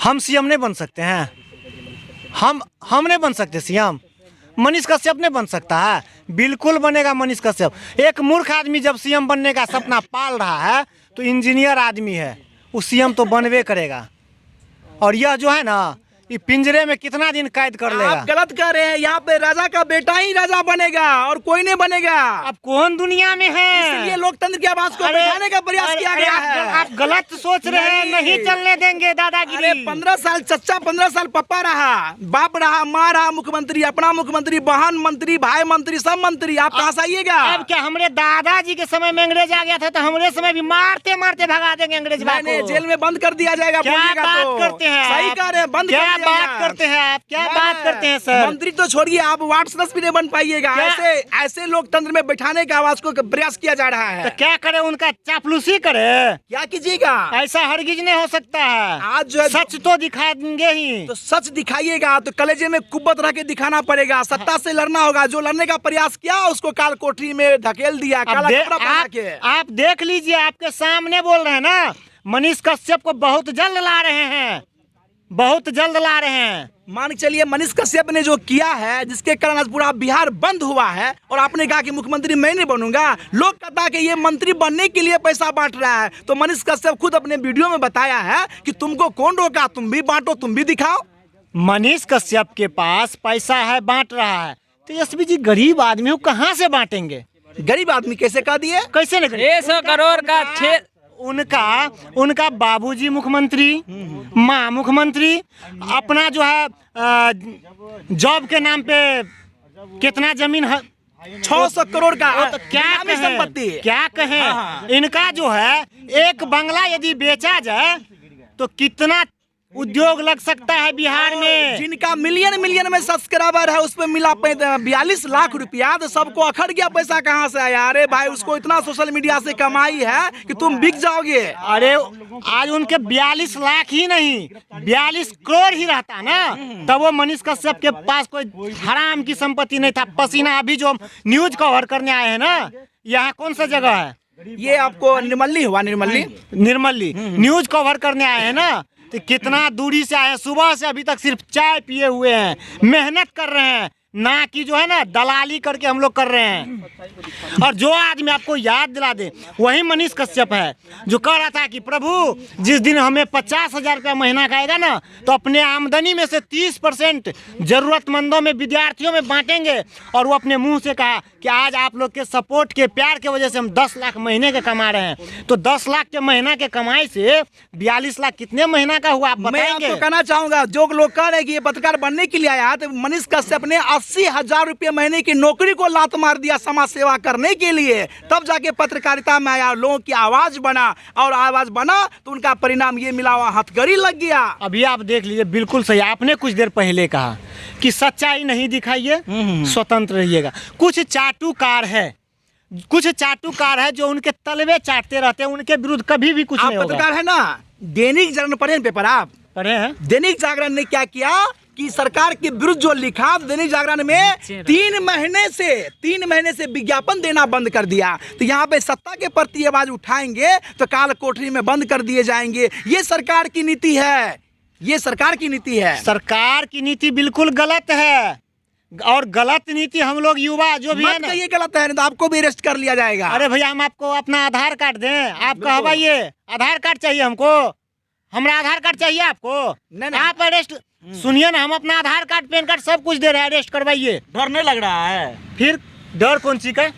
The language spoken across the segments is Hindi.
हम सीएम नहीं बन सकते हैं? हम नहीं बन सकते सीएम? मनीष कश्यप नहीं बन सकता है? बिल्कुल बनेगा मनीष कश्यप। एक मूर्ख आदमी जब सीएम बनने का सपना पाल रहा है तो इंजीनियर आदमी है, वो सीएम तो बनवे करेगा। और यह जो है ना, ये पिंजरे में कितना दिन कैद कर लेगा। आप गलत कह रहे हैं, यहाँ पे राजा का बेटा ही राजा बनेगा और कोई नहीं बनेगा। अब कौन दुनिया में है? इसलिए लोकतंत्र की आवाज को बैठाने का प्रयास किया गया है। आप गलत सोच रहे हैं, नहीं चलने देंगे दादागिरी। 15 साल चच्चा, 15 साल पप्पा रहा, बाप रहा, माँ रहा, मुख्यमंत्री, अपना मुख्यमंत्री, बहन मंत्री, भाई मंत्री, सब मंत्री। आप कहाँ से आइएगा? अब क्या हमारे दादाजी के समय में अंग्रेज आ गया था तो हमारे समय भी मारते मारते भगा देंगे अंग्रेज? जेल में बंद कर दिया जाएगा। क्या बात करते हैं? सही कह रहे हैं, बंद क्या बात करते हैं आप? क्या बात करते हैं सर? मंत्री तो छोड़िए, आप वार्ड सदस्य भी नहीं बन पाइएगा। ऐसे लोकतंत्र में बैठाने का आवाज को प्रयास किया जा रहा है। तो क्या करे, उनका चापलूसी करे? क्या कीजिएगा? ऐसा हरगिज नहीं हो सकता है। आज जो सच तो दिखा देंगे ही। तो सच दिखाइएगा तो कलेजे में कुब्बत रख के दिखाना पड़ेगा। सत्ता से लड़ना होगा। जो लड़ने का प्रयास किया उसको काल कोठरी में धकेल दिया, काला कपड़ा पहना के। आप देख लीजिए, आपके सामने बोल रहे हैं ना, मनीष कश्यप को बहुत जल्द ला रहे हैं, बहुत जल्द ला रहे हैं। मान के चलिए मनीष कश्यप ने जो किया है, जिसके कारण आज पूरा बिहार बंद हुआ है, और आपने कहा कि मुख्यमंत्री मैं नहीं बनूंगा। लोग कहता कि ये मंत्री बनने के लिए पैसा बांट रहा है। तो मनीष कश्यप खुद अपने वीडियो में बताया है कि तुमको कौन रोका, तुम भी बांटो, तुम भी दिखाओ। मनीष कश्यप के पास पैसा है, बांट रहा है, तो एसपी जी गरीब आदमी को कहाँ से बांटेंगे? गरीब आदमी कैसे कह दिए? कैसे नहीं? 600 करोड़ का उनका बाबूजी मुख्यमंत्री, माँ मुख्यमंत्री, अपना जो है जॉब के नाम पे कितना जमीन है, 600 करोड़ का। तो क्या संपत्ति, क्या कहें? इनका जो है एक बंगला यदि बेचा जाए तो कितना उद्योग लग सकता है बिहार में। जिनका मिलियन में सब्सक्राइबर है उस पर मिला 42 लाख रुपया, तो सबको अखड़ गया पैसा कहाँ से आया? अरे भाई, उसको इतना सोशल मीडिया से कमाई है कि तुम बिक जाओगे। अरे आज उनके 42 लाख ही नहीं, 42 करोड़ ही रहता ना, तब वो मनीष कश्यप के पास कोई हराम की संपत्ति नहीं था। पसीना अभी जो न्यूज कवर करने आए हैं ना, यहाँ कौन सा जगह है ये? आपको निर्मली हुआ? निर्मली न्यूज कवर करने आए हैं ना, तो कितना दूरी से आए हैं। सुबह से अभी तक सिर्फ चाय पिए हुए हैं, मेहनत कर रहे हैं, ना कि जो है ना दलाली करके हम लोग कर रहे हैं। और जो आदमी आपको याद दिला दे, वही मनीष कश्यप है जो कह रहा था कि प्रभु जिस दिन हमें 50,000 रुपया महीना का आएगा ना, तो अपने आमदनी में से 30% जरूरतमंदों में, विद्यार्थियों में बांटेंगे। और वो अपने मुंह से कहा कि आज आप लोग के सपोर्ट के, प्यार के वजह से हम 10 लाख महीने के कमा रहे हैं। तो 10 लाख के महीना के कमाई से 42 लाख कितने महीना का हुआ, आप बताएंगे? मैं आपको कहना चाहूंगा, जो लोग कह रहे हैं कि ये पत्रकार बनने के लिए आया, तो मनीष कश्यप ने 80,000 रुपये महीने की नौकरी को लात मार दिया समाज सेवा करने के लिए। तब जाके पत्रकारिता में आया, लोगों की आवाज बना, और आवाज बना तो उनका परिणाम ये मिला, वहाँ हथकड़ी लग गया। अभी आप देख लीजिए, बिल्कुल सही। आपने कुछ देर पहले कहा कि सच्चाई नहीं दिखाइए, स्वतंत्र रहिएगा। कुछ चाटुकार है जो उनके तलवे चाटते रहते हैं, उनके विरुद्ध कभी भी कुछ नहीं होगा। पत्रकार है ना, दैनिक जागरण पढ़े पेपर? आप पढ़े हैं? दैनिक जागरण ने क्या किया कि सरकार के विरुद्ध जो लिखा, दैनिक जागरण में 3 महीने से विज्ञापन देना बंद कर दिया। तो यहाँ पे सत्ता के प्रति आवाज उठाएंगे तो काल कोठरी में बंद कर दिए जाएंगे। ये सरकार की नीति है, ये सरकार की नीति है। सरकार की नीति बिल्कुल गलत है, और गलत नीति हम लोग युवा जो भी है ना, ये गलत है, तो आपको भी अरेस्ट कर लिया जाएगा। अरे भैया, हम आपको अपना आधार कार्ड दें? आप कहवाइए आधार कार्ड चाहिए हमको, हमारा आधार कार्ड चाहिए आपको? नहीं। आप अरेस्ट सुनिए ना, हम अपना आधार कार्ड, पैन कार्ड सब कुछ दे रहे हैं, अरेस्ट करवाइए। डर नहीं लग रहा है? फिर डर कौन सी का?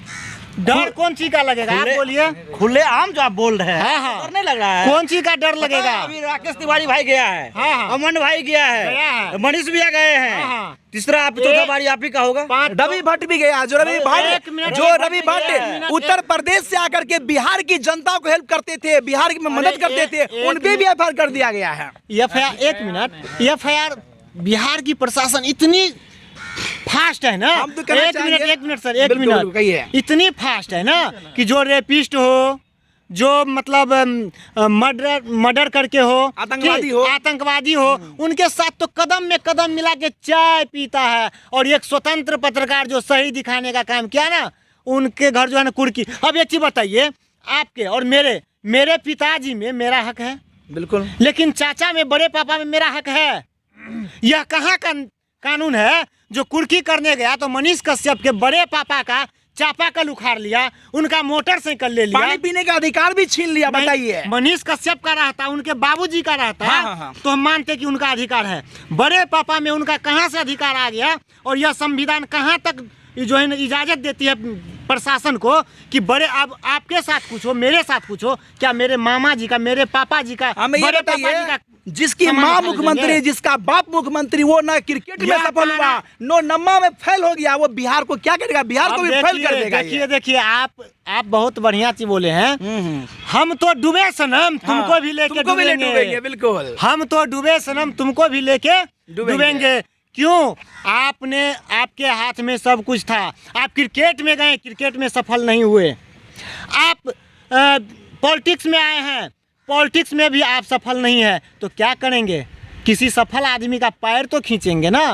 डर कौन सी का लगेगा? आप बोलिए। खुले आम जो आप बोल रहे हैं, हाँ। डर नहीं लग रहा है? कौन सी का डर लगेगा? अभी राकेश तिवारी भाई गया है, हाँ। अमन भाई गया है, मनीष भैया गए हैं, हाँ। तीसरा आप, चौथा बारी आप ही का होगा। रवि भट्ट भी गया। जो रवि भट्ट उत्तर प्रदेश से आकर के बिहार की जनता को हेल्प करते थे, बिहार की मदद करते थे, उन पे भी एफआईआर कर दिया गया है। एक मिनट, एफआईआर बिहार की प्रशासन इतनी फास्ट है ना, एक मिनट सर, एक मिनट, इतनी फास्ट है ना कि जो रेपिस्ट हो, जो मतलब मर्डर करके हो, आतंकवादी हो, उनके साथ तो कदम में कदम मिला के चाय पीता है। और एक स्वतंत्र पत्रकार जो सही दिखाने का काम किया ना, उनके घर जो है ना कुर्की। अब एक चीज बताइए, आपके और मेरे पिताजी में मेरा हक है? बिल्कुल। लेकिन चाचा में, बड़े पापा में मेरा हक है। यह कहाँ का कानून है? जो कुर्की करने गया तो मनीष कश्यप के बड़े पापा का चापाकल उखाड़ लिया, उनका मोटरसाइकिल ले लिया, पानी पीने का अधिकार भी छीन लिया। बताइए, मनीष कश्यप का रहता, उनके बाबूजी का रहता, हाँ। तो हम मानते कि उनका अधिकार है। बड़े पापा में उनका कहाँ से अधिकार आ गया? और यह संविधान कहाँ तक जो है इजाजत देती है प्रशासन को कि बड़े, अब आपके साथ कुछ हो, मेरे साथ कुछ हो, क्या मेरे मामा जी का, मेरे पापा जी का, हमें ये बड़े पापा जी बताइए, का जिसकी माँ मुख्यमंत्री, जिसका बाप मुख्यमंत्री, वो ना क्रिकेट में सफल हुआ, नो नम्मा में फेल हो गया, वो बिहार को क्या करेगा? बिहार को भी फेल कर देगा। देखिए आप बहुत बढ़िया चीज बोले हैं। हम तो डूबे सनम, तुमको भी लेके डूबेंगे। बिल्कुल, हम तो डूबे सनम, तुमको भी लेके डूबेंगे। क्यों? आपने, आपके हाथ में सब कुछ था, आप क्रिकेट में गए, क्रिकेट में सफल नहीं हुए। आप पॉलिटिक्स में आए हैं, पॉलिटिक्स में भी आप सफल नहीं है, तो क्या करेंगे? किसी सफल आदमी का पैर तो खींचेंगे ना।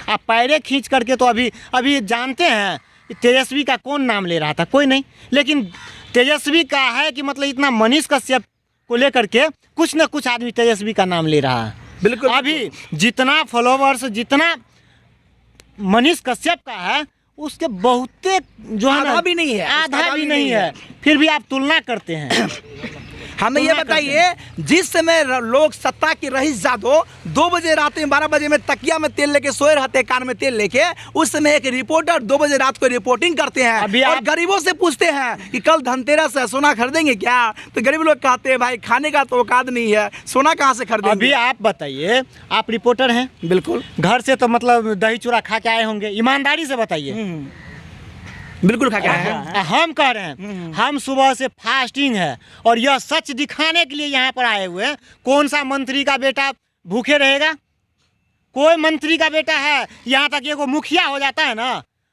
आप पैरे खींच करके तो अभी जानते हैं तेजस्वी का कौन नाम ले रहा था? कोई नहीं। लेकिन तेजस्वी का है कि मतलब इतना मनीष कश्यप को लेकर के कुछ ना कुछ आदमी तेजस्वी का नाम ले रहा है। बिल्कुल। अभी जितना फॉलोवर्स, जितना मनीष कश्यप का है, उसके बहुते जो है आधा भी नहीं है, आधा भी नहीं है। फिर भी आप तुलना करते हैं। हमें ये बताइए, जिस समय लोग सत्ता की रईस जादो 2 बजे रात में, 12 बजे में तकिया में तेल लेके सोए रहते हैं, कान में तेल लेके, उस समय एक रिपोर्टर 2 बजे रात को रिपोर्टिंग करते हैं और गरीबों से पूछते हैं कि कल धनतेरस है, सोना खरीदेंगे क्या? तो गरीब लोग कहते हैं भाई खाने का तो औकात नहीं है, सोना कहाँ से खरीदेंगे? अभी आप बताइए, आप रिपोर्टर हैं, बिल्कुल, घर से तो मतलब दही चूड़ा खा के आए होंगे, ईमानदारी से बताइए। बिल्कुल खा के आए हैं। हम कह रहे हैं, हम सुबह से फास्टिंग है और यह सच दिखाने के लिए यहाँ पर आए हुए हैं। कौन सा मंत्री का बेटा भूखे रहेगा? कोई मंत्री का बेटा है, यहाँ तक एगो मुखिया हो जाता है ना,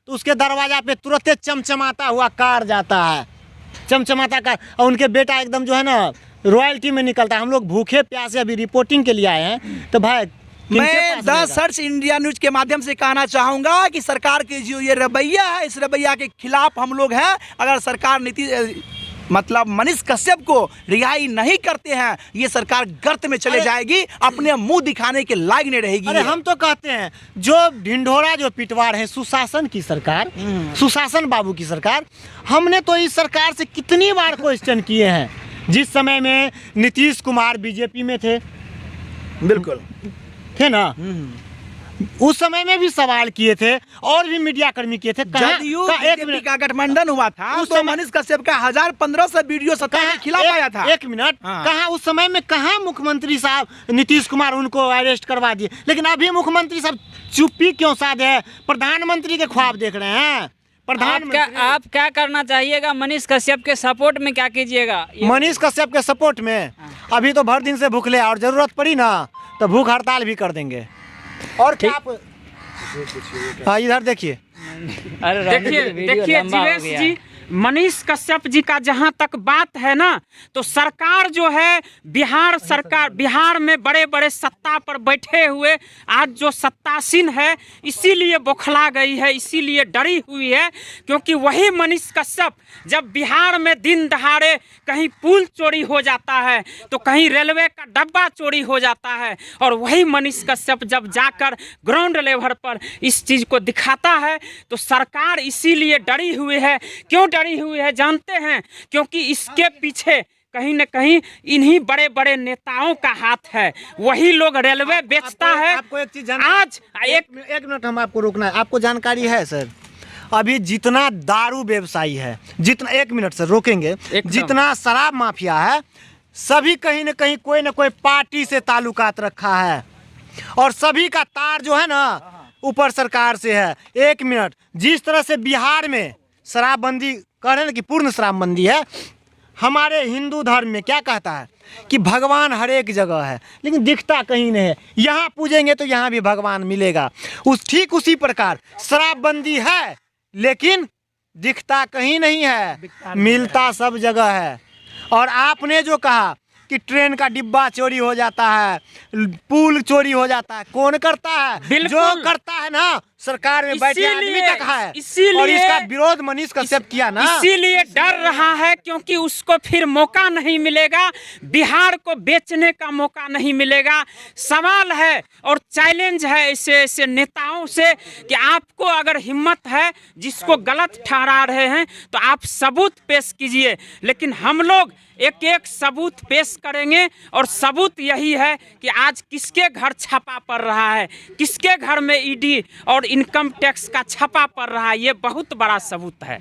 तो उसके दरवाजा पे तुरंत चमचमाता हुआ कार जाता है, चमचमाता कार, और उनके बेटा एकदम जो है ना रॉयल्टी में निकलता है। हम लोग भूखे प्यासे अभी रिपोर्टिंग के लिए आए हैं, तो भाई मैं द सर्च इंडिया न्यूज के माध्यम से कहना चाहूंगा कि सरकार के जो ये रवैया है, इस रवैया के खिलाफ हम लोग हैं। अगर सरकार मतलब मनीष कश्यप को रिहाई नहीं करते हैं, ये सरकार गर्त में चले जाएगी, अपने मुंह दिखाने के लायक नहीं रहेगी। अरे हम तो कहते हैं, जो ढिंढोरा जो पिटवार है, सुशासन की सरकार, सुशासन बाबू की सरकार, हमने तो इस सरकार से कितनी बार क्वेश्चन किए हैं। जिस समय में नीतीश कुमार बीजेपी में थे, बिल्कुल थे ना, उस समय में भी सवाल किए थे और भी मीडिया कर्मी किए थे। जदयू बीजेपी का गठबंधन हुआ था, उस समय मनीष कश्यप का 1500 वीडियो सत्ता के खिलाफ आया था। एक मिनट, कहाँ उस समय में कहाँ मुख्यमंत्री साहब नीतीश कुमार उनको अरेस्ट करवा दिए? लेकिन अभी मुख्यमंत्री साहब चुप्पी क्यों साधे? प्रधानमंत्री के ख्वाब देख रहे हैं। आप क्या करना चाहिएगा? मनीष कश्यप के सपोर्ट में क्या कीजिएगा? मनीष कश्यप के सपोर्ट में अभी तो भर दिन से भूखले, और जरूरत पड़ी ना तो भूख हड़ताल भी कर देंगे। और क्या आप इधर देखिए, देखिए जीवेश जी, मनीष कश्यप जी का जहां तक बात है ना, तो सरकार जो है, बिहार सरकार, बिहार में बड़े बड़े सत्ता पर बैठे हुए आज जो सत्तासीन है, इसीलिए बौखला गई है, इसीलिए डरी हुई है, क्योंकि वही मनीष कश्यप जब बिहार में दिन दहाड़े कहीं पुल चोरी हो जाता है, तो कहीं रेलवे का डब्बा चोरी हो जाता है, और वही मनीष कश्यप जब जाकर ग्राउंड लेवल पर इस चीज़ को दिखाता है, तो सरकार इसीलिए डरी हुई है। क्यों डरी हुई है जानते हैं? क्योंकि इसके पीछे कहीं न कहीं इन्हीं बड़े बड़े नेताओं का हाथ है। वही लोग रेलवे बेचता है। आपको एक चीज आज एक मिनट हम आपको रोकना है। आपको जानकारी है सर, अभी जितना दारू व्यवसायी है, जितना, एक मिनट सर रोकेंगे, जितना शराब माफिया है, सभी कहीं न कहीं कोई न कोई पार्टी से ताल्लुकात रखा है, और सभी का तार जो है ना ऊपर सरकार से है। एक मिनट, जिस तरह से बिहार में शराबबंदी कह रहे हैं कि पूर्ण शराबबंदी है, हमारे हिंदू धर्म में क्या कहता है कि भगवान हर एक जगह है, लेकिन दिखता कहीं नहीं है। यहाँ पूजेंगे तो यहाँ भी भगवान मिलेगा। ठीक उसी प्रकार शराबबंदी है, लेकिन दिखता कहीं नहीं है, मिलता सब जगह है। और आपने जो कहा कि ट्रेन का डिब्बा चोरी हो जाता है, पुल चोरी हो जाता है, कौन करता है? जो करता है ना सरकार में बैठे आदमी इसीलिए- तक है। इसीलिए- और इसका विरोध मनीष कश्यप किया ना। इसीलिए डर रहा है क्योंकि उसको फिर मौका नहीं मिलेगा, बिहार को बेचने का मौका नहीं मिलेगा। सवाल है और चैलेंज है ऐसे ऐसे नेताओं से कि आपको अगर हिम्मत है, जिसको गलत ठहरा रहे हैं तो आप सबूत पेश कीजिए। लेकिन हम लोग एक एक सबूत पेश करेंगे और सबूत यही है कि आज किसके घर छापा पड़ रहा है, किसके घर में ईडी और इनकम टैक्स का छापा पड़ रहा है, ये बहुत बड़ा सबूत है।